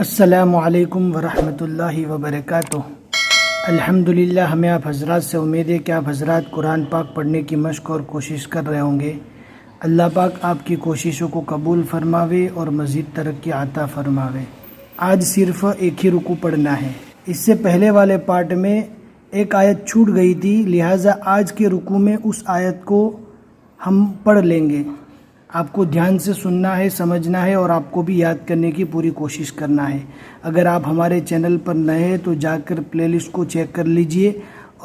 السلام علیکم ورحمۃ اللہ وبرکاتہ۔ الحمدللہ، ہمیں آپ حضرات سے امید ہے کہ آپ حضرات قرآن پاک پڑھنے کی مشق اور کوشش کر رہے ہوں گے۔ اللہ پاک آپ کی کوششوں کو قبول فرماوے اور مزید ترقی عطا فرماوے۔ آج صرف ایک ہی رکوع پڑھنا ہے۔ اس سے پہلے والے پارٹ میں ایک آیت چھوٹ گئی تھی، لہٰذا آج کے رکوع میں اس آیت کو ہم پڑھ لیں گے۔ آپ کو دھیان سے سننا ہے، سمجھنا ہے اور آپ کو بھی یاد کرنے کی پوری کوشش کرنا ہے۔ اگر آپ ہمارے چینل پر نئے ہیں تو جا کر پلے لسٹ کو چیک کر لیجئے،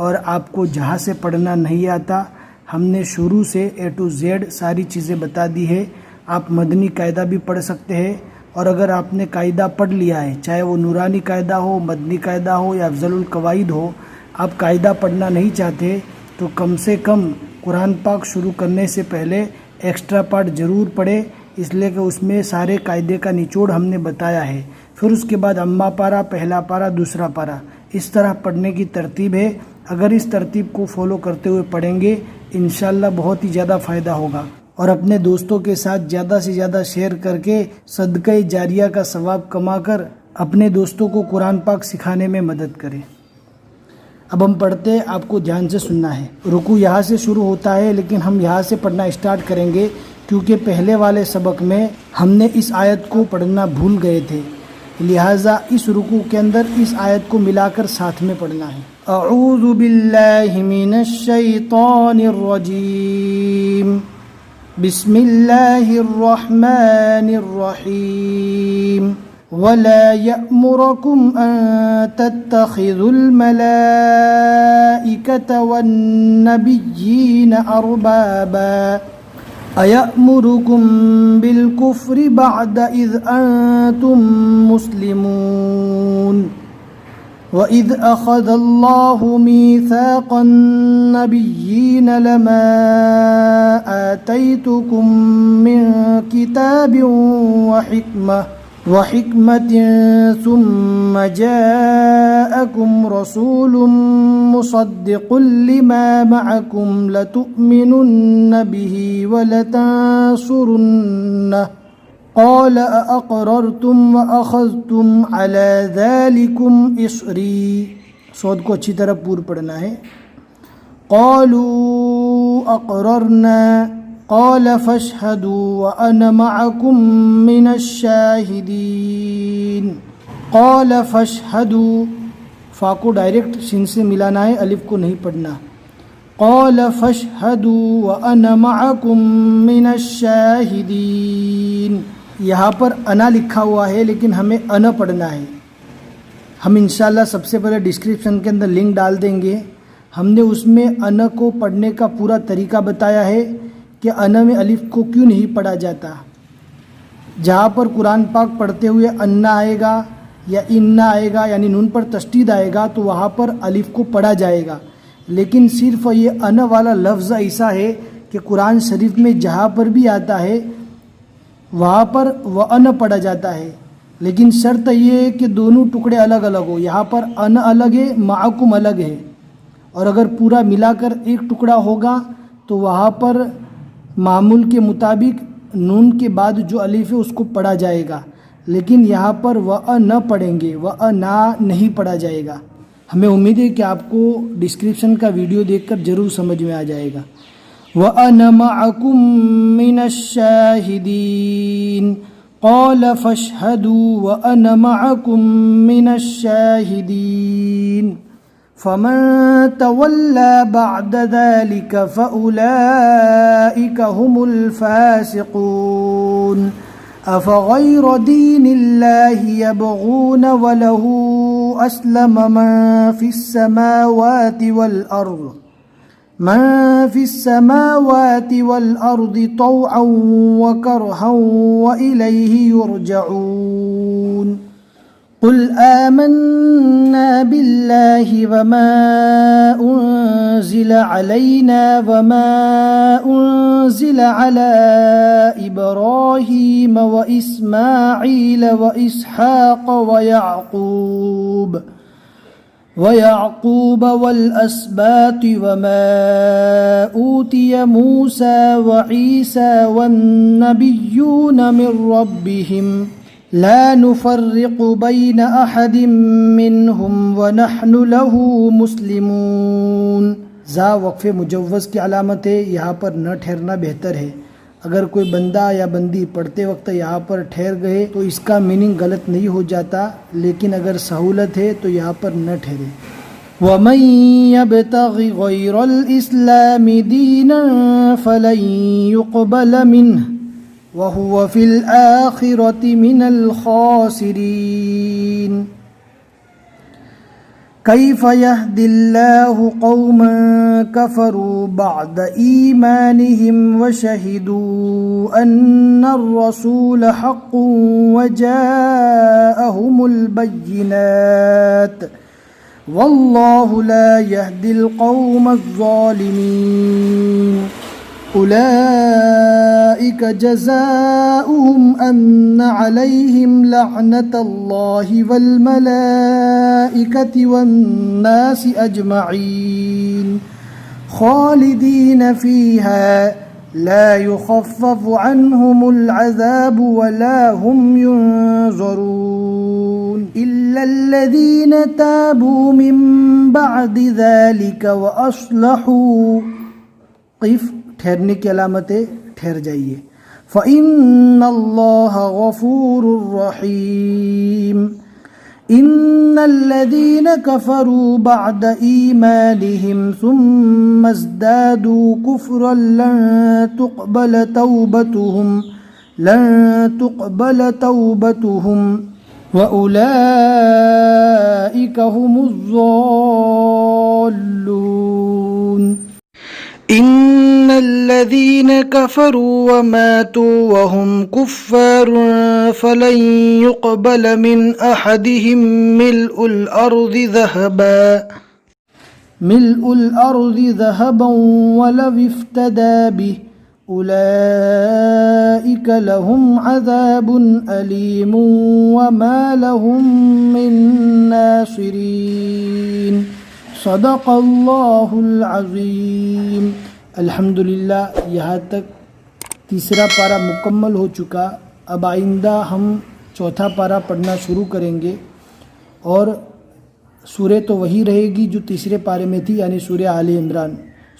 اور آپ کو جہاں سے پڑھنا نہیں آتا ہم نے شروع سے A to Z ساری چیزیں بتا دی ہے۔ آپ مدنی قاعدہ بھی پڑھ سکتے ہیں، اور اگر آپ نے قاعدہ پڑھ لیا ہے، چاہے وہ نورانی قاعدہ ہو، مدنی قاعدہ ہو یا افضل القواعد ہو، آپ قاعدہ پڑھنا نہیں چاہتے تو کم سے کم قرآن پاک شروع کرنے سے پہلے ایکسٹرا پارٹ ضرور پڑھے، اس لیے کہ اس میں سارے قاعدے کا نچوڑ ہم نے بتایا ہے۔ پھر اس کے بعد اما پارہ، پہلا پارہ، دوسرا پارہ، اس طرح پڑھنے کی ترتیب ہے۔ اگر اس ترتیب کو فالو کرتے ہوئے پڑھیں گے انشاءاللہ بہت ہی زیادہ فائدہ ہوگا، اور اپنے دوستوں کے ساتھ زیادہ سے زیادہ شیئر کر کے صدقہ جاریہ کا ثواب کما کر اپنے دوستوں کو قرآن پاک سکھانے میں مدد کریں۔ اب ہم پڑھتے ہیں، آپ کو دھیان سے سننا ہے۔ رکوع یہاں سے شروع ہوتا ہے، لیکن ہم یہاں سے پڑھنا اسٹارٹ کریں گے کیونکہ پہلے والے سبق میں ہم نے اس آیت کو پڑھنا بھول گئے تھے، لہٰذا اس رکوع کے اندر اس آیت کو ملا کر ساتھ میں پڑھنا ہے۔ اعوذ باللہ من الشیطان الرجیم، بسم اللہ الرحمن الرحیم۔ وَلَا يَأْمُرَكُمْ أَن تَتَّخِذُوا الْمَلَائِكَةَ وَالنَّبِيِّينَ أَرْبَابًا أَيَأْمُرُكُمْ بِالْكُفْرِ بَعْدَ إِذْ أَنْتُمْ مُسْلِمُونَ وَإِذْ أَخَذَ اللَّهُ مِيثَاقَ النَّبِيِّينَ لَمَا آتَيْتُكُم مِّن كِتَابٍ وحكمة ثم جاءكم رسول مصدق لما معكم لتؤمنن به ولتنصرنه قال أأقررتم وأخذتم على ذلكم إصري۔ صوت کو اچھی طرح پور پڑھنا ہے۔ قالوا أقررنا قال فاشهدوا وأنا معكم من الشاهدين۔ قال فاشهدوا، فا کو ڈائریکٹ شین سے ملانا ہے، الف کو نہیں پڑھنا۔ قال فاشهدوا وأنا معكم من الشاهدين۔ یہاں پر انا لکھا ہوا ہے لیکن ہمیں انا پڑھنا ہے۔ ہم انشاءاللہ سب سے پہلے ڈسکرپشن کے اندر لنک ڈال دیں گے۔ ہم نے اس میں انا کو پڑھنے کا پورا طریقہ بتایا ہے کہ انا میں الف کو کیوں نہیں پڑھا جاتا۔ جہاں پر قرآن پاک پڑھتے ہوئے انا آئے گا یا انا آئے گا، یعنی نون پر تشدید آئے گا، تو وہاں پر الف کو پڑھا جائے گا، لیکن صرف یہ انا والا لفظ ایسا ہے کہ قرآن شریف میں جہاں پر بھی آتا ہے وہاں پر وَأَنَا پڑھا جاتا ہے، لیکن شرط یہ ہے کہ دونوں ٹکڑے الگ الگ ہو۔ یہاں پر انا الگ ہے، معکم الگ ہے، اور اگر پورا ملا کر ایک ٹکڑا ہوگا تو وہاں پر معمول کے مطابق نون کے بعد جو الف ہے اس کو پڑھا جائے گا، لیکن یہاں پر وَأَنَا پڑھیں گے، وَأَنَا نہیں پڑھا جائے گا۔ ہمیں امید ہے کہ آپ کو ڈسکرپشن کا ویڈیو دیکھ کر ضرور سمجھ میں آ جائے گا۔ وَأَنَا مَعَكُم مِّنَ الشَّاهِدِينَ قَالَ فَاشْهَدُوا وَأَنَا مَعَكُم مِّنَ الشَّاهِدِينَ فَمَن تَوَلَّى بَعْدَ ذَلِكَ فَأُولَئِكَ هُمُ الْفَاسِقُونَ أَفَغَيْرَ دِينِ اللَّهِ يَبْغُونَ وَلَهُ أَسْلَمَ مَن فِي السَّمَاوَاتِ وَالْأَرْضِ طَوْعًا وَكَرْهًا وَإِلَيْهِ يُرْجَعُونَ۔ قل آمنا بالله وما أنزل علينا وما أنزل على إبراهيم وإسماعيل وإسحاق ويعقوب والأسباط وما أوتي موسى وعيسى والنبيون من ربهم لا نفرق بین احد منہم ونحن له مسلمون۔ زا وقف مجوز کی علامت ہے، یہاں پر نہ ٹھہرنا بہتر ہے۔ اگر کوئی بندہ یا بندی پڑھتے وقت یہاں پر ٹھہر گئے تو اس کا میننگ غلط نہیں ہو جاتا، لیکن اگر سہولت ہے تو یہاں پر نہ ٹھہرے۔ وَمَن يَبْتَغِ غَيْرَ الْإِسْلَامِ دِينًا فَلَن يُقْبَلَ مِنْهُ وَهُوَ فِي الْآخِرَةِ مِنَ الْخَاسِرِينَ۔ كَيْفَ يَهْدِي اللَّهُ قَوْمًا كَفَرُوا بَعْدَ إِيمَانِهِمْ وَشَهِدُوا أَنَّ الرَّسُولَ حَقٌّ وَجَاءَهُمُ الْبَيِّنَاتُ وَاللَّهُ لَا يَهْدِي الْقَوْمَ الظَّالِمِينَ۔ أُولَئِكَ جَزَاؤُهُمْ أَنَّ عَلَيْهِمْ لَعْنَةَ اللَّهِ وَالْمَلَائِكَةِ وَالنَّاسِ أَجْمَعِينَ خَالِدِينَ فِيهَا لَا يُخَفَّفُ عَنْهُمُ الْعَذَابُ وَلَا هُمْ يُنظَرُونَ إِلَّا الَّذِينَ تَابُوا مِن بَعْدِ ذَلِكَ وَأَصْلَحُوا ٹھہرنے کی علامت ہے، ٹھہر جائیے۔ فَإِنَّ اللَّهَ غَفُورٌ رَحِيمٌ۔ إِنَّ الَّذِينَ كَفَرُوا بَعْدَ إِيمَانِهِمْ ثُمَّ ازْدَادُوا كُفْرًا لَن تُقْبَلَ تَوْبَتُهُمْ وَأُولَئِكَ هُمُ الضَّالُّونَ۔ إِنَّ الَّذِينَ كَفَرُوا وَمَاتُوا وَهُمْ كُفَّارٌ فَلَن يُقْبَلَ مِنْ أَحَدِهِمْ مِلْءُ الْأَرْضِ ذَهَبًا وَلَوِ افْتَدَىٰ بِهِ أُولَئِكَ لَهُمْ عَذَابٌ أَلِيمٌ وَمَا لَهُم مِّن نَّاصِرِينَ۔ صدق اللہ العظیم۔ الحمدللہ، یہاں تک تیسرا پارہ مکمل ہو چکا۔ اب آئندہ ہم چوتھا پارہ پڑھنا شروع کریں گے، اور سورہ تو وہی رہے گی جو تیسرے پارے میں تھی، یعنی سورہ آل عمران۔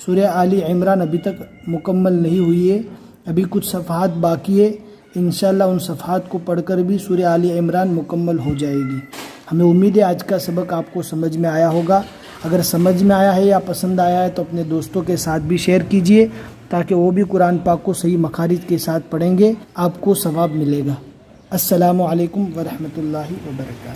سورہ آل عمران ابھی تک مکمل نہیں ہوئی ہے، ابھی کچھ صفحات باقی ہے۔ انشاءاللہ ان صفحات کو پڑھ کر بھی سورہ آل عمران مکمل ہو جائے گی۔ ہمیں امید ہے آج کا سبق آپ کو سمجھ میں آیا ہوگا۔ اگر سمجھ میں آیا ہے یا پسند آیا ہے تو اپنے دوستوں کے ساتھ بھی شیئر کیجئے، تاکہ وہ بھی قرآن پاک کو صحیح مخارج کے ساتھ پڑھیں گے، آپ کو ثواب ملے گا۔ السلام علیکم ورحمۃ اللہ وبرکاتہ۔